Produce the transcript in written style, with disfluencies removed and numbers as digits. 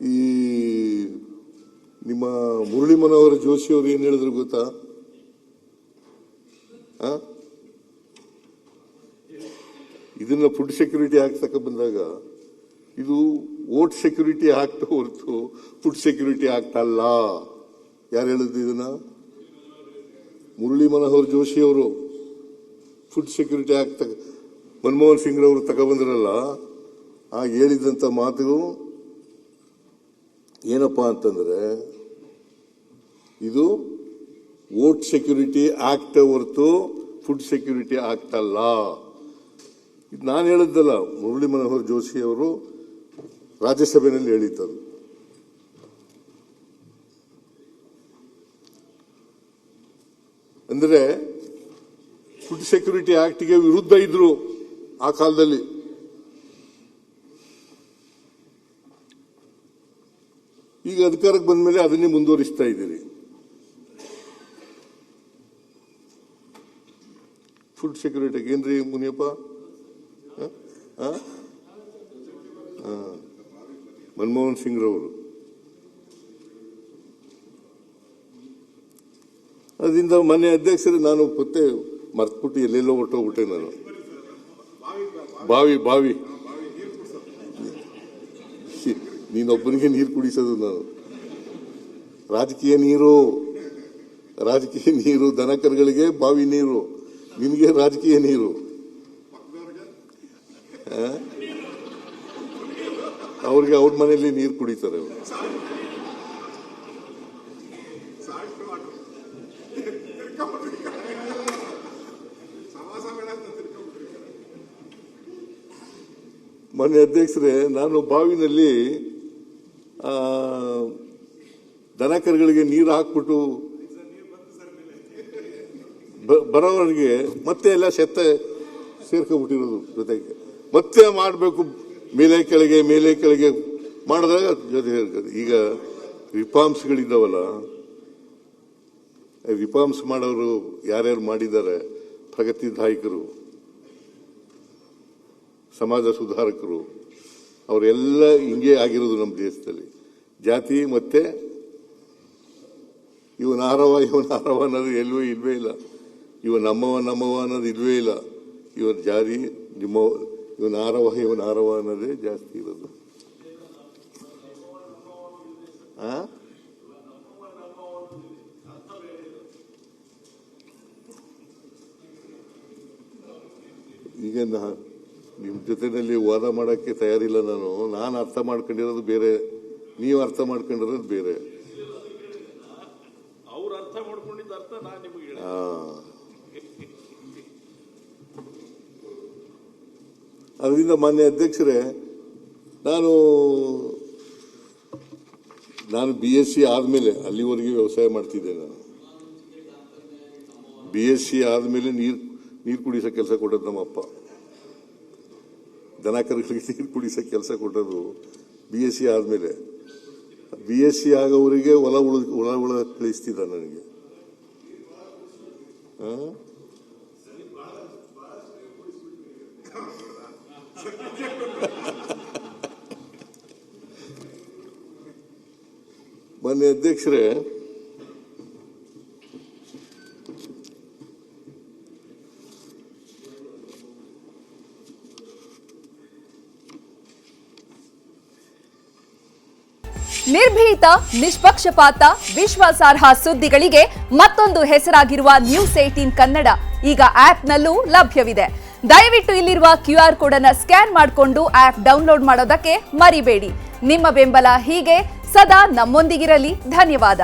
ಈ ನಿಮ್ಮ ಮುರಳಿ ಮನೋಹರ ಜೋಶಿ ಅವರು ಏನ್ ಹೇಳಿದ್ರು ಗೊತ್ತಾ? ಇದನ್ನ ಫುಡ್ ಸೆಕ್ಯೂರಿಟಿ ಆಕ್ಟ್ ಬಂದಾಗ ಇದು ವೋಟ್ ಸೆಕ್ಯೂರಿಟಿ ಆಕ್ಟ್ ಹೊರತು ಫುಡ್ ಸೆಕ್ಯೂರಿಟಿ ಆಕ್ಟ್ ಅಲ್ಲ. ಯಾರು ಹೇಳಿದ್ರು ಇದನ್ನ? ಮುರಳಿ ಮನೋಹರ್ ಜೋಶಿ ಅವರು food security act Manmohan Singh ಅವರು ತಗೊಬಂದ್ರಲ್ಲ, ಆಗ ಹೇಳಿದಂತ ಮಾತು ಏನಪ್ಪಾ ಅಂತಂದ್ರೆ, ಇದು ವೋಟ್ ಸೆಕ್ಯೂರಿಟಿ ಆಕ್ಟ್ ಹೊರತು ಫುಡ್ ಸೆಕ್ಯೂರಿಟಿ ಆಕ್ಟ್ ಅಲ್ಲ. ಇದು ನಾನು ಹೇಳಿದ್ದಲ್ಲ, ಮುರಳಿ ಮನೋಹರ್ ಜೋಶಿ ಅವರು ರಾಜ್ಯಸಭೆಯಲ್ಲಿ ಹೇಳಿದ್ದದು. ಅಂದ್ರೆ ಫುಡ್ ಸೆಕ್ಯೂರಿಟಿ ಆಕ್ಟ್ಗೆ ವಿರುದ್ಧ ಇದ್ರು ಆ ಕಾಲದಲ್ಲಿ. ಈಗ ಅಧಿಕಾರಕ್ಕೆ ಬಂದ ಮೇಲೆ ಅದನ್ನೇ ಮುಂದುವರಿಸ್ತಾ ಇದ್ದೀರಿ. ಫುಡ್ ಸೆಕ್ಯೂರಿಟಿ ಏನ್ರಿ ಮುನಿಯಪ್ಪ? ಮನಮೋಹನ್ ಸಿಂಗ್ ರವರು ಅದರಿಂದ ಮನೆ ಅಧ್ಯಕ್ಷರು ನಾನು ಮತ್ತೆ ಮರ್ತ್ಬಿಟ್ಟು ಎಲ್ಲೆಲ್ಲೋ ಹೊಟ್ಟೋಗ್ಬಿಟ್ಟೆ ನಾನು. ಬಾವಿ ನೀನೊಬ್ಬನಿಗೆ ನೀರು ಕುಡಿಸೋದು ನಾನು. ರಾಜಕೀಯ ನೀರು ದನ ಕರುಗಳಿಗೆ ಬಾವಿ ನೀರು, ನಿನಗೆ ರಾಜಕೀಯ ನೀರು. ಅವ್ರಿಗೆ ಅವ್ರ ಮನೆಯಲ್ಲಿ ನೀರು ಕುಡಿತಾರೆ ಅವರು. ಮನೆ ಅಧ್ಯಕ್ಷರೇ, ನಾನು ಬಾವಿನಲ್ಲಿ ದನ ಕರುಗಳಿಗೆ ನೀರು ಹಾಕ್ಬಿಟ್ಟು ಬರೋವರೆಗೆ ಮತ್ತೆ ಎಲ್ಲ ಸೇರ್ಕೊಂಡ್ಬಿಟ್ಟಿರೋದು ಜೊತೆಗೆ ಮತ್ತೆ ಮಾಡಬೇಕು. ಮೇಲೆ ಕೆಳಗೆ ಮಾಡಿದಾಗ ಜೊತೆ ಈಗ ರಿಫಾರ್ಮ್ಸ್ಗಳಿದ್ದಾವಲ್ಲ, ರಿಫಾರ್ಮ್ಸ್ ಮಾಡೋರು ಯಾರ್ಯಾರು ಮಾಡಿದ್ದಾರೆ, ಪ್ರಗತಿದಾಯಕರು, ಸಮಾಜ ಸುಧಾರಕರು, ಅವರೆಲ್ಲ ಹಿಂಗೆ ಆಗಿರೋದು ನಮ್ಮ ದೇಶದಲ್ಲಿ. ಜಾತಿ ಮತ್ತೆ ಇವನ ಆರವ ಅನ್ನೋದು ಇಲ್ವೇ ಇಲ್ಲ. ನಮ್ಮವ ಅನ್ನೋದು ಇಲ್ವೇ ಇಲ್ಲ. ಇವನ ಜಾತಿ ಇವನ ಆರವ ಅನ್ನೋದೇ ಜಾಸ್ತಿ ಇರೋದು. ಈಗ ನಿಮ್ ಜೊತೆನಲ್ಲಿ ವಾದ ಮಾಡಕ್ಕೆ ತಯಾರಿಲ್ಲ. ನಾನು ಅರ್ಥ ಮಾಡ್ಕೊಂಡಿರೋದು ಬೇರೆ, ನೀವು ಅರ್ಥ ಮಾಡ್ಕೊಂಡಿರೋದು ಬೇರೆ. ಅದರಿಂದ ಮಾನ್ಯ ಅಧ್ಯಕ್ಷರೇ, ನಾನು BSc ಆದ್ಮೇಲೆ ಅಲ್ಲಿವರೆಗೆ ವ್ಯವಸಾಯ ಮಾಡ್ತಿದ್ದೆ. ನಾನು BSc ಆದ್ಮೇಲೆ ನೀರು ಕುಡಿಸೋ ಕೆಲಸ ಕೊಟ್ಟದ್ದು ನಮ್ಮಪ್ಪ. ದನ ಕರುಗಳಿಗೆ ನೀರು ಕುಡಿಸೋ ಕೆಲಸ ಕೊಟ್ಟದ್ದು BSc ಆದ್ಮೇಲೆ. BSc ಆಗೋವರಿಗೆ ಹೊಲ ಕಳಿಸ್ತಿದ್ದ ನನಗೆ. ಮಾನ್ಯ ಅಧ್ಯಕ್ಷರೇ, ನಿರ್ಭೀತ, ನಿಷ್ಪಕ್ಷಪಾತ, ವಿಶ್ವಾಸಾರ್ಹ ಸುದ್ದಿಗಳಿಗೆ ಮತ್ತೊಂದು ಹೆಸರಾಗಿರುವ News18 ಕನ್ನಡ ಈಗ ಆಪ್ನಲ್ಲೂ ಲಭ್ಯವಿದೆ. ದಯವಿಟ್ಟು ಇಲ್ಲಿರುವ QR ಕೋಡ್ ಅನ್ನು ಸ್ಕ್ಯಾನ್ ಮಾಡಿಕೊಂಡು ಆಪ್ ಡೌನ್ಲೋಡ್ ಮಾಡೋದಕ್ಕೆ ಮರಿಬೇಡಿ. ನಿಮ್ಮ ಬೆಂಬಲ ಹೀಗೆ ಸದಾ ನಮ್ಮೊಂದಿಗಿರಲಿ. ಧನ್ಯವಾದ.